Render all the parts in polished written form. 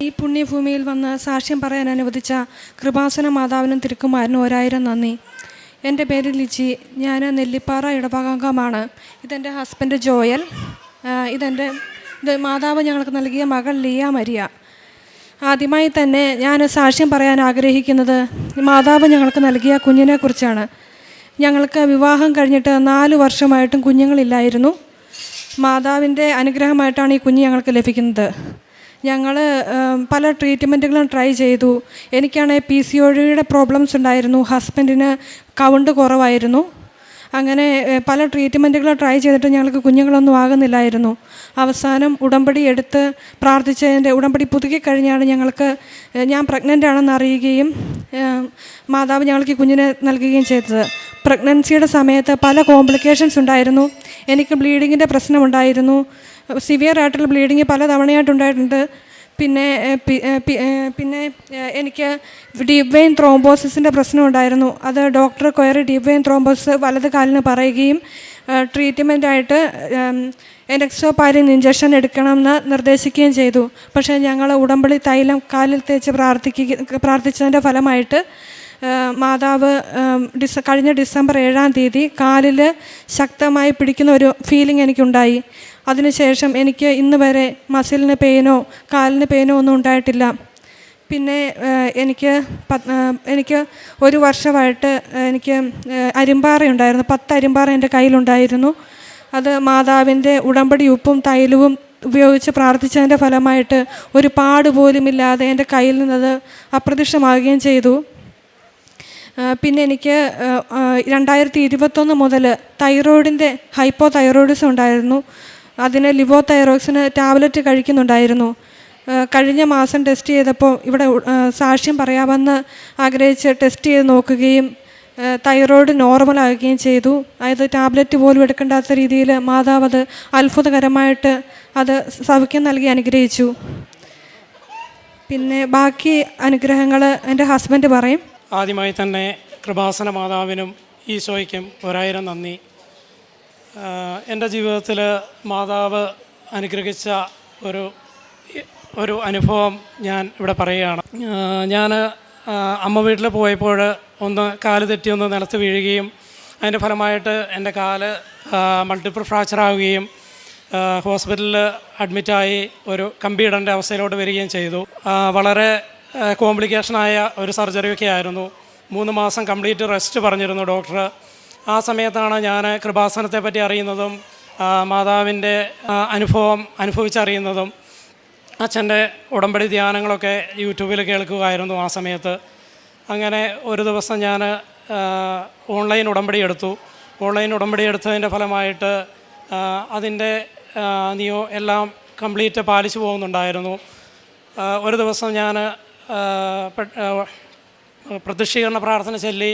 ഈ പുണ്യഭൂമിയിൽ വന്ന് സാക്ഷ്യം പറയാൻ അനുവദിച്ച കൃപാസന മാതാവിനും തിരുക്കുമാരനും 1000 നന്ദി. എൻ്റെ പേര് ലിജി. ഞാൻ നെല്ലിപ്പാറ ഇടവകാംഗമാണ്. ഇതെൻ്റെ ഹസ്ബൻഡ് ജോയൽ. ഇത് മാതാവ് ഞങ്ങൾക്ക് നൽകിയ മകൾ ലിയ മരിയ. ആദ്യമായി തന്നെ ഞാൻ സാക്ഷ്യം പറയാൻ ആഗ്രഹിക്കുന്നത് മാതാവ് ഞങ്ങൾക്ക് നൽകിയ കുഞ്ഞിനെക്കുറിച്ചാണ്. ഞങ്ങൾക്ക് വിവാഹം കഴിഞ്ഞിട്ട് 4 വർഷമായിട്ടും കുഞ്ഞുങ്ങളില്ലായിരുന്നു. മാതാവിൻ്റെ അനുഗ്രഹമായിട്ടാണ് ഈ കുഞ്ഞ് ഞങ്ങൾക്ക് ലഭിക്കുന്നത്. ഞങ്ങൾ പല ട്രീറ്റ്മെൻറ്റുകളും ട്രൈ ചെയ്തു. എനിക്കാണെങ്കിൽ PCODയുടെ പ്രോബ്ലംസ് ഉണ്ടായിരുന്നു. ഹസ്ബൻഡിന് കൗണ്ട് കുറവായിരുന്നു. അങ്ങനെ പല ട്രീറ്റ്മെൻറ്റുകളും ട്രൈ ചെയ്തിട്ട് ഞങ്ങൾക്ക് കുഞ്ഞുങ്ങളൊന്നും ആകുന്നില്ലായിരുന്നു. അവസാനം ഉടമ്പടി എടുത്ത് പ്രാർത്ഥിച്ചതിൻ്റെ ഉടമ്പടി പുതുക്കി കഴിഞ്ഞാണ് ഞാൻ പ്രഗ്നൻ്റ് ആണെന്ന് അറിയുകയും മാതാവ് ഞങ്ങൾക്ക് ഈ കുഞ്ഞിനെ നൽകുകയും ചെയ്തത്. പ്രഗ്നൻസിയുടെ സമയത്ത് പല കോംപ്ലിക്കേഷൻസ് ഉണ്ടായിരുന്നു. എനിക്ക് ബ്ലീഡിങ്ങിൻ്റെ പ്രശ്നമുണ്ടായിരുന്നു. സിവിയർ ആയിട്ടുള്ള ബ്ലീഡിങ് പല തവണയായിട്ടുണ്ടായിട്ടുണ്ട്. പിന്നെ എനിക്ക് ഡീപ്പ് വെയിൻ ത്രോംബോസിസിൻ്റെ പ്രശ്നമുണ്ടായിരുന്നു. അത് doctor query deep vein thrombosis വലത് കാലിന് പറയുകയും ട്രീറ്റ്മെൻറ്റായിട്ട് എൻഡോസൾഫാൻ ഇഞ്ചക്ഷൻ എടുക്കണമെന്ന് നിർദ്ദേശിക്കുകയും ചെയ്തു. പക്ഷേ ഞങ്ങൾ ഉടമ്പടി തൈലം കാലിൽ തേച്ച് പ്രാർത്ഥിച്ചതിൻ്റെ ഫലമായിട്ട് മാതാവ് കഴിഞ്ഞ ഡിസംബർ 7-ാം തീയതി കാലിൽ ശക്തമായി പിടിക്കുന്ന ഒരു ഫീലിംഗ് എനിക്കുണ്ടായി. അതിനുശേഷം എനിക്ക് ഇന്ന് വരെ മസിലിന് പെയിനോ കാലിന് പെയിനോ ഒന്നും ഉണ്ടായിട്ടില്ല. പിന്നെ എനിക്ക് 1 വർഷമായിട്ട് എനിക്ക് അരിമ്പാറയുണ്ടായിരുന്നു. 10 അരിമ്പാറ എൻ്റെ കയ്യിലുണ്ടായിരുന്നു. അത് മാതാവിൻ്റെ ഉടമ്പടി ഉപ്പും തൈലവും ഉപയോഗിച്ച് പ്രാർത്ഥിച്ചതിൻ്റെ ഫലമായിട്ട് ഒരു പാട് പോലുമില്ലാതെ എൻ്റെ കയ്യിൽ നിന്നത് അപ്രത്യക്ഷമാവുകയും ചെയ്തു. പിന്നെ എനിക്ക് 2021 മുതൽ തൈറോയിഡിൻ്റെ ഹൈപ്പോ തൈറോയിഡിസം ഉണ്ടായിരുന്നു. അതിന് ലിവോ തൈറോക്സിന് ടാബ്ലറ്റ് കഴിക്കുന്നുണ്ടായിരുന്നു. കഴിഞ്ഞ മാസം ടെസ്റ്റ് ചെയ്തപ്പോൾ ഇവിടെ സാക്ഷ്യം പറയാമെന്ന് ആഗ്രഹിച്ച് ടെസ്റ്റ് ചെയ്ത് നോക്കുകയും തൈറോയിഡ് നോർമലാകുകയും ചെയ്തു. അതായത് ടാബ്ലറ്റ് പോലും എടുക്കേണ്ടാത്ത രീതിയിൽ മാതാവ് അത് അത്ഭുതകരമായിട്ട് അത് സൗഖ്യം നൽകി അനുഗ്രഹിച്ചു. പിന്നെ ബാക്കി അനുഗ്രഹങ്ങൾ എൻ്റെ ഹസ്ബൻഡ് പറയും. ആദ്യമായി തന്നെ കൃപാസന മാതാവിനും ഈശോയ്ക്കും 1000 നന്ദി. എൻ്റെ ജീവിതത്തിൽ മാതാവ് അനുഗ്രഹിച്ച ഒരു അനുഭവം ഞാൻ ഇവിടെ പറയുകയാണ്. ഞാൻ അമ്മ വീട്ടിൽ പോയപ്പോൾ കാല് തെറ്റി നിലത്ത് വീഴുകയും അതിൻ്റെ ഫലമായിട്ട് എൻ്റെ കാല് മൾട്ടിപ്പിൾ ഫ്രാക്ചർ ആവുകയും ഹോസ്പിറ്റലിൽ അഡ്മിറ്റായി ഒരു കമ്പിയിടേണ്ട അവസ്ഥയിലോട്ട് വരികയും ചെയ്തു. വളരെ കോംപ്ലിക്കേഷനായ ഒരു സർജറിയൊക്കെ ആയിരുന്നു. 3 മാസം കംപ്ലീറ്റ് റെസ്റ്റ് പറഞ്ഞിരുന്നു ഡോക്ടർ. ആ സമയത്താണ് ഞാൻ കൃപാസനത്തെ പറ്റി അറിയുന്നതും മാതാവിൻ്റെ അനുഭവം അനുഭവിച്ചറിയുന്നതും. അച്ഛൻ്റെ ഉടമ്പടി ധ്യാനങ്ങളൊക്കെ യൂട്യൂബിൽ കേൾക്കുകയായിരുന്നു ആ സമയത്ത്. അങ്ങനെ ഒരു ദിവസം ഞാൻ ഓൺലൈൻ ഉടമ്പടി എടുത്തു. ഓൺലൈൻ ഉടമ്പടി എടുത്തതിൻ്റെ ഫലമായിട്ട് അതിൻ്റെ എല്ലാം കംപ്ലീറ്റ് പാലിച്ചു പോകുന്നുണ്ടായിരുന്നു. ഒരു ദിവസം ഞാൻ പ്രത്യക്ഷീകരണ പ്രാർത്ഥന ചൊല്ലി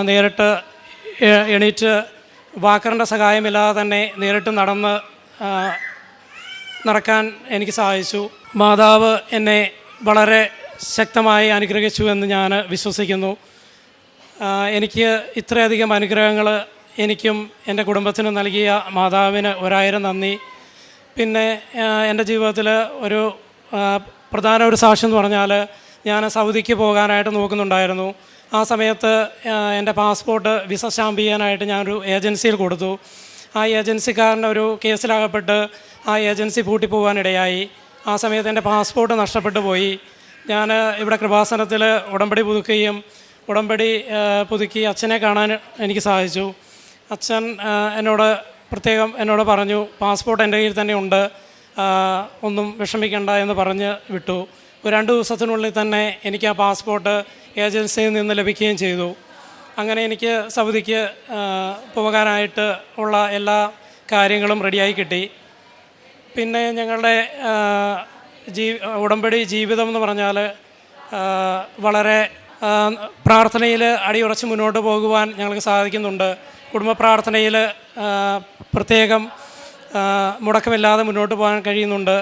നേരിട്ട് എണീറ്റ് വാക്കറിൻ്റെ സഹായമില്ലാതെ തന്നെ നേരിട്ട് നടക്കാൻ എനിക്ക് സാധിച്ചു. മാതാവ് എന്നെ വളരെ ശക്തമായി അനുഗ്രഹിച്ചു എന്ന് ഞാൻ വിശ്വസിക്കുന്നു. എനിക്ക് ഇത്രയധികം അനുഗ്രഹങ്ങൾ എനിക്കും എൻ്റെ കുടുംബത്തിനും നൽകിയ മാതാവിന് 1000 നന്ദി. പിന്നെ എൻ്റെ ജീവിതത്തിൽ ഒരു പ്രധാന സാക്ഷ്യം എന്ന് പറഞ്ഞാൽ ഞാൻ സൗദിക്ക് പോകാനായിട്ട് നോക്കുന്നുണ്ടായിരുന്നു. ആ സമയത്ത് എൻ്റെ പാസ്പോർട്ട് വിസ സ്റ്റാമ്പ് ചെയ്യാനായിട്ട് ഞാനൊരു ഏജൻസിയിൽ കൊടുത്തു. ആ ഏജൻസിക്കാരൻ്റെ ഒരു കേസിലാകപ്പെട്ട് ആ ഏജൻസി പൂട്ടിപ്പോകാനിടയായി. ആ സമയത്ത് എൻ്റെ പാസ്പോർട്ട് നഷ്ടപ്പെട്ടു പോയി. ഞാൻ ഇവിടെ കൃപാസനത്തിൽ ഉടമ്പടി പുതുക്കി അച്ഛനെ കാണാൻ എനിക്ക് സാധിച്ചു. അച്ഛൻ എന്നോട് പറഞ്ഞു, പാസ്പോർട്ട് എൻ്റെ കയ്യിൽ തന്നെ ഉണ്ട്, ഒന്നും വിഷമിക്കണ്ട എന്ന് പറഞ്ഞ് വിട്ടു. ഒരു 2 ദിവസത്തിനുള്ളിൽ തന്നെ എനിക്ക് ആ പാസ്പോർട്ട് ഏജൻസിയിൽ നിന്ന് ലഭിക്കുകയും ചെയ്തു. അങ്ങനെ എനിക്ക് സൗദിക്ക് പോകാനായിട്ട് ഉള്ള എല്ലാ കാര്യങ്ങളും റെഡിയായി കിട്ടി. പിന്നെ ഞങ്ങളുടെ ഉടമ്പടി ജീവിതം എന്ന് പറഞ്ഞാൽ വളരെ പ്രാർത്ഥനയിൽ അടിയുറച്ച് മുന്നോട്ട് പോകുവാൻ ഞങ്ങൾക്ക് സാധിക്കുന്നുണ്ട്. കുടുംബ പ്രാർത്ഥനയിൽ പ്രത്യേകം മുടക്കമില്ലാതെ മുന്നോട്ട് പോകാൻ കഴിയുന്നുണ്ട്.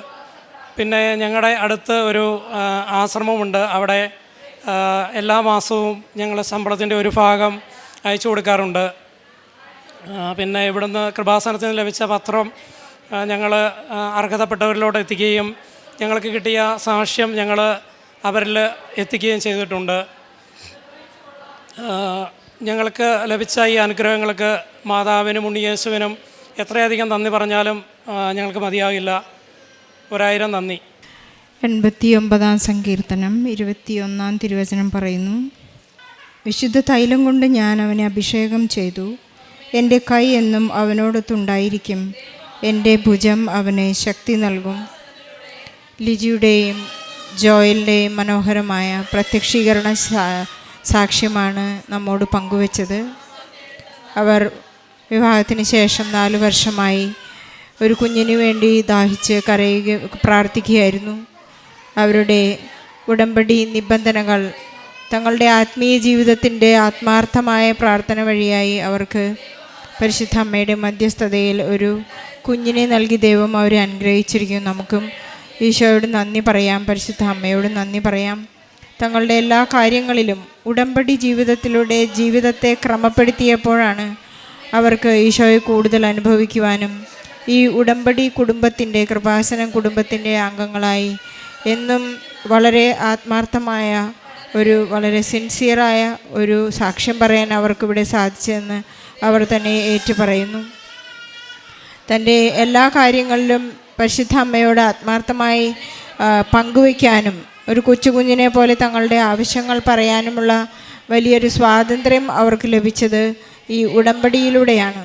പിന്നെ ഞങ്ങളുടെ അടുത്ത് ഒരു ആശ്രമമുണ്ട്. അവിടെ എല്ലാ മാസവും ഞങ്ങൾ ശമ്പളത്തിൻ്റെ ഒരു ഭാഗം അയച്ചു കൊടുക്കാറുണ്ട്. പിന്നെ ഇവിടുന്ന് കൃപാസനത്തിന് ലഭിച്ച പത്രം ഞങ്ങൾ അർഹതപ്പെട്ടവരിലോട്ട് എത്തിക്കുകയും ഞങ്ങൾക്ക് കിട്ടിയ സാക്ഷ്യം ഞങ്ങൾ അവരിൽ എത്തിക്കുകയും ചെയ്തിട്ടുണ്ട്. ഞങ്ങൾക്ക് ലഭിച്ച ഈ അനുഗ്രഹങ്ങൾക്ക് മാതാവിനും ഉണ്ണിയേശുവിനും എത്രയധികം നന്ദി പറഞ്ഞാലും ഞങ്ങൾക്ക് മതിയാകില്ല. 1000 നന്ദി. 89 സങ്കീർത്തനം 21 തിരുവചനം പറയുന്നു: വിശുദ്ധ തൈലം കൊണ്ട് ഞാൻ അവനെ അഭിഷേകം ചെയ്തു, എൻ്റെ കൈ എന്നും അവനോടൊത്തുണ്ടായിരിക്കും, എൻ്റെ ഭുജം അവന് ശക്തി നൽകും. ലിജിയുടെയും ജോയലിൻ്റെയും മനോഹരമായ പ്രത്യക്ഷീകരണ സാക്ഷ്യമാണ് നമ്മോട് പങ്കുവച്ചത്. അവർ വിവാഹത്തിന് ശേഷം 4 വർഷമായി ഒരു കുഞ്ഞിന് വേണ്ടി ദാഹിച്ച് പ്രാർത്ഥിക്കുകയായിരുന്നു. അവരുടെ ഉടമ്പടി നിബന്ധനകൾ തങ്ങളുടെ ആത്മീയ ജീവിതത്തിൻ്റെ ആത്മാർത്ഥമായ പ്രാർത്ഥന വഴിയായി അവർക്ക് പരിശുദ്ധ അമ്മയുടെ മധ്യസ്ഥതയിൽ ഒരു കുഞ്ഞിനെ നൽകി ദൈവം അവരെ അനുഗ്രഹിച്ചിരിക്കുന്നു. നമുക്കും ഈശോയോട് നന്ദി പറയാം, പരിശുദ്ധ അമ്മയോട് നന്ദി പറയാം. തങ്ങളുടെ എല്ലാ കാര്യങ്ങളിലും ഉടമ്പടി ജീവിതത്തിലൂടെ ജീവിതത്തെ ക്രമപ്പെടുത്തിയപ്പോഴാണ് അവർക്ക് ഈശോയെ കൂടുതൽ അനുഭവിക്കുവാനും ഈ ഉടമ്പടി കുടുംബത്തിൻ്റെ, കൃപാസനം കുടുംബത്തിൻ്റെ അംഗങ്ങളായി എന്നും വളരെ ആത്മാർത്ഥമായ വളരെ സിൻസിയറായ ഒരു സാക്ഷ്യം പറയാൻ അവർക്കിവിടെ സാധിച്ചതെന്ന് അവർ തന്നെ ഏറ്റുപറയുന്നു. തൻ്റെ എല്ലാ കാര്യങ്ങളിലും പരിശുദ്ധ അമ്മയോട് ആത്മാർത്ഥമായി പങ്കുവയ്ക്കാനും ഒരു കൊച്ചുകുഞ്ഞിനെ പോലെ തങ്ങളുടെ ആവശ്യങ്ങൾ പറയാനുമുള്ള വലിയൊരു സ്വാതന്ത്ര്യം അവർക്ക് ലഭിച്ചത് ഈ ഉടമ്പടിയിലൂടെയാണ്.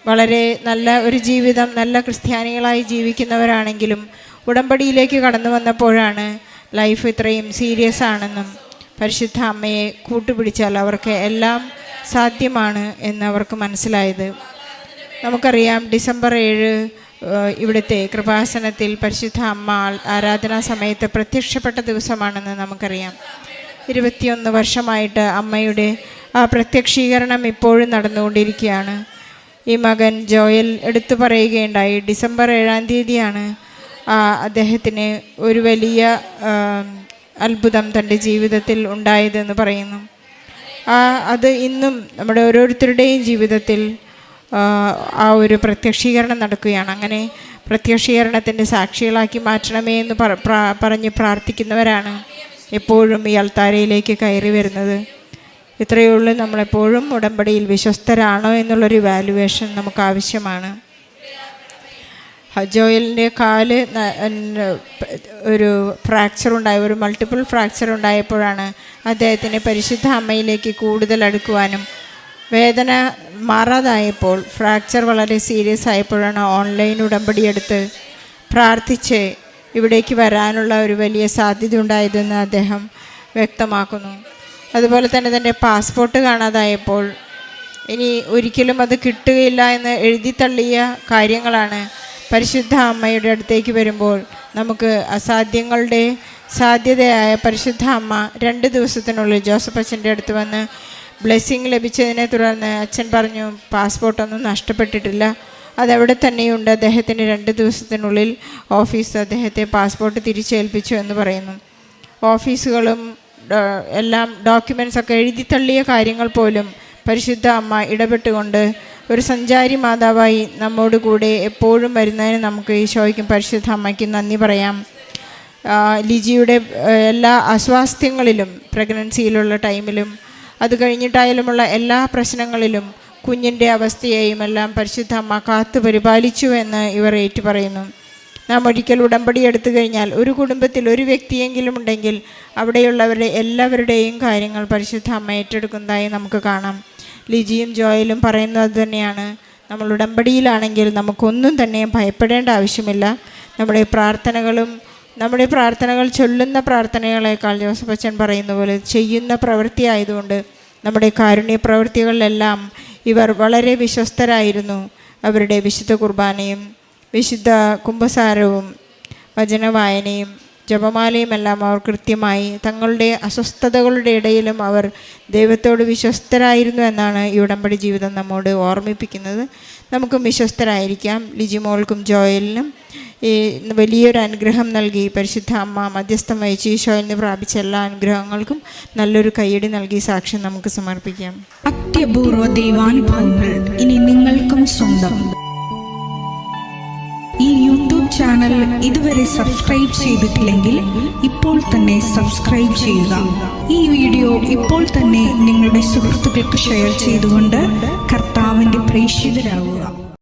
വളരെ നല്ല ഒരു ജീവിതം, നല്ല ക്രിസ്ത്യാനികളായി ജീവിക്കുന്നവരാണെങ്കിലും ഉടമ്പടിയിലേക്ക് കടന്നു വന്നപ്പോഴാണ് ലൈഫ് ഇത്രയും സീരിയസ് ആണെന്നും പരിശുദ്ധ അമ്മയെ കൂട്ടുപിടിച്ചാൽ അവർക്ക് എല്ലാം സാധ്യമാണ് എന്നവർക്ക് മനസ്സിലായത്. നമുക്കറിയാം, ഡിസംബർ 7 ഇവിടുത്തെ കൃപാസനത്തിൽ പരിശുദ്ധ അമ്മ ആരാധനാ സമയത്ത് പ്രത്യക്ഷപ്പെട്ട ദിവസമാണെന്ന് നമുക്കറിയാം. 21 വർഷമായിട്ട് അമ്മയുടെ ആ പ്രത്യക്ഷീകരണം ഇപ്പോഴും നടന്നുകൊണ്ടിരിക്കുകയാണ്. ഈ മകൻ ജോയൽ എടുത്തു പറയുകയുണ്ടായി, ഡിസംബർ 7-ാം തീയതിയാണ് അദ്ദേഹത്തിന് ഒരു വലിയ അത്ഭുതം തൻ്റെ ജീവിതത്തിൽ ഉണ്ടായതെന്ന് പറയുന്നു. അത് ഇന്നും നമ്മുടെ ഓരോരുത്തരുടെയും ജീവിതത്തിൽ ആ ഒരു പ്രത്യക്ഷീകരണം നടക്കുകയാണ്. അങ്ങനെ പ്രത്യക്ഷീകരണത്തിൻ്റെ സാക്ഷികളാക്കി മാറ്റണമേ എന്ന് പറഞ്ഞ് പ്രാർത്ഥിക്കുന്നവരാണ് എപ്പോഴും ഈ അൾത്താരയിലേക്ക് കയറി വരുന്നത്. ഇത്രയേ ഉള്ളൂ. നമ്മളെപ്പോഴും ഉടമ്പടിയിൽ വിശ്വസ്തരാണോ എന്നുള്ളൊരു വാല്യുവേഷൻ നമുക്ക് ആവശ്യമാണ്. ജോയലിൻ്റെ കാല് ഒരു ഫ്രാക്ചർ ഉണ്ടായി, ഒരു മൾട്ടിപ്പിൾ ഫ്രാക്ചർ ഉണ്ടായപ്പോഴാണ് അദ്ദേഹത്തിന് പരിശുദ്ധ അമ്മയിലേക്ക് കൂടുതൽ അടുക്കുവാനും, വേദന മാറാതായപ്പോൾ, ഫ്രാക്ചർ വളരെ സീരിയസ് ആയപ്പോഴാണ് ഓൺലൈൻ ഉടമ്പടി എടുത്ത് പ്രാർത്ഥിച്ച് ഇവിടേക്ക് വരാനുള്ള ഒരു വലിയ സാധ്യത ഉണ്ടായതെന്ന് അദ്ദേഹം വ്യക്തമാക്കുന്നു. അതുപോലെ തന്നെ തൻ്റെ പാസ്പോർട്ട് കാണാതായപ്പോൾ ഇനി ഒരിക്കലും അത് കിട്ടുകയില്ല എന്ന് എഴുതി തള്ളിയ കാര്യങ്ങളാണ് പരിശുദ്ധ അമ്മയുടെ അടുത്തേക്ക് വരുമ്പോൾ നമുക്ക് അസാധ്യങ്ങളുടെ സാധ്യതയായ പരിശുദ്ധ അമ്മ 2 ദിവസത്തിനുള്ളിൽ ജോസഫ് അച്ഛൻ്റെ അടുത്ത് വന്ന് ബ്ലെസ്സിങ് ലഭിച്ചതിനെ തുടർന്ന് അച്ഛൻ പറഞ്ഞു, പാസ്പോർട്ടൊന്നും നഷ്ടപ്പെട്ടിട്ടില്ല, അതവിടെ തന്നെയുണ്ട്. അദ്ദേഹത്തിന് 2 ദിവസത്തിനുള്ളിൽ ഓഫീസ് അദ്ദേഹത്തെ പാസ്പോർട്ട് തിരിച്ചേൽപ്പിച്ചു എന്ന് പറയുന്നു. ഓഫീസുകളും എല്ലാം ഡോക്യുമെൻറ്റ്സൊക്കെ എഴുതി തള്ളിയ കാര്യങ്ങൾ പോലും പരിശുദ്ധ അമ്മ ഇടപെട്ടുകൊണ്ട് ഒരു സഞ്ചാരി മാതാവായി നമ്മോട് കൂടെ എപ്പോഴും വരുന്നതിന് നമുക്ക് ഈശോയ്ക്കും പരിശുദ്ധ അമ്മയ്ക്കും നന്ദി പറയാം. ലിജിയുടെ എല്ലാ അസ്വാസ്ഥ്യങ്ങളിലും, പ്രഗ്നൻസിയിലുള്ള ടൈമിലും അത് കഴിഞ്ഞിട്ടായാലുമുള്ള എല്ലാ പ്രശ്നങ്ങളിലും കുഞ്ഞിൻ്റെ അവസ്ഥയെയും എല്ലാം പരിശുദ്ധ അമ്മ കാത്തു പരിപാലിച്ചു എന്ന് ഇവർ ഏറ്റുപറയുന്നു. നാം ഒരിക്കൽ ഉടമ്പടി എടുത്തു കഴിഞ്ഞാൽ ഒരു കുടുംബത്തിൽ ഒരു വ്യക്തിയെങ്കിലും ഉണ്ടെങ്കിൽ അവിടെയുള്ളവരുടെ എല്ലാവരുടെയും കാര്യങ്ങൾ പരിശുദ്ധ അമ്മ ഏറ്റെടുക്കുന്നതായി നമുക്ക് കാണാം. ലിജിയും ജോയലും പറയുന്നത് തന്നെയാണ്, നമ്മൾ ഉടമ്പടിയിലാണെങ്കിൽ നമുക്കൊന്നും തന്നെ ഭയപ്പെടേണ്ട ആവശ്യമില്ല. നമ്മുടെ പ്രാർത്ഥനകൾ ചൊല്ലുന്ന പ്രാർത്ഥനകളെക്കാൾ ജോസഫ് അച്ഛൻ പറയുന്ന പോലെ ചെയ്യുന്ന പ്രവൃത്തി ആയതുകൊണ്ട് നമ്മുടെ കാരുണ്യ പ്രവൃത്തികളിലെല്ലാം ഇവർ വളരെ വിശ്വസ്തരായിരുന്നു. അവരുടെ വിശുദ്ധ കുർബാനയും വിശുദ്ധ കുംഭസാരവും വചനവായനയും ജപമാലയും എല്ലാം അവർ കൃത്യമായി തങ്ങളുടെ അസ്വസ്ഥതകളുടെ ഇടയിലും അവർ ദൈവത്തോട് വിശ്വസ്തരായിരുന്നു എന്നാണ് ഈ ഉടമ്പടി ജീവിതം നമ്മോട് ഓർമ്മിപ്പിക്കുന്നത്. നമുക്കും വിശ്വസ്തരായിരിക്കാം. ലിജിമോൾക്കും ജോയലിനും ഈ വലിയൊരു അനുഗ്രഹം നൽകി പരിശുദ്ധ അമ്മ മധ്യസ്ഥം വഹിച്ച് ഈശോയിൽ നിന്ന് പ്രാപിച്ച എല്ലാ അനുഗ്രഹങ്ങൾക്കും നല്ലൊരു കയ്യടി നൽകി സാക്ഷ്യം നമുക്ക് സമർപ്പിക്കാം. അത്യപൂർവ ദൈവാനുഭവങ്ങൾ ഇനി നിങ്ങൾക്കും സ്വന്തം. ഈ യൂട്യൂബ് ചാനൽ ഇതുവരെ സബ്സ്ക്രൈബ് ചെയ്തിട്ടില്ലെങ്കിൽ ഇപ്പോൾ തന്നെ സബ്സ്ക്രൈബ് ചെയ്യുക. ഈ വീഡിയോ ഇപ്പോൾ തന്നെ നിങ്ങളുടെ സുഹൃത്തുക്കൾക്ക് ഷെയർ ചെയ്തുകൊണ്ട് കർത്താവിൻ്റെ പ്രേക്ഷിതരാകുക.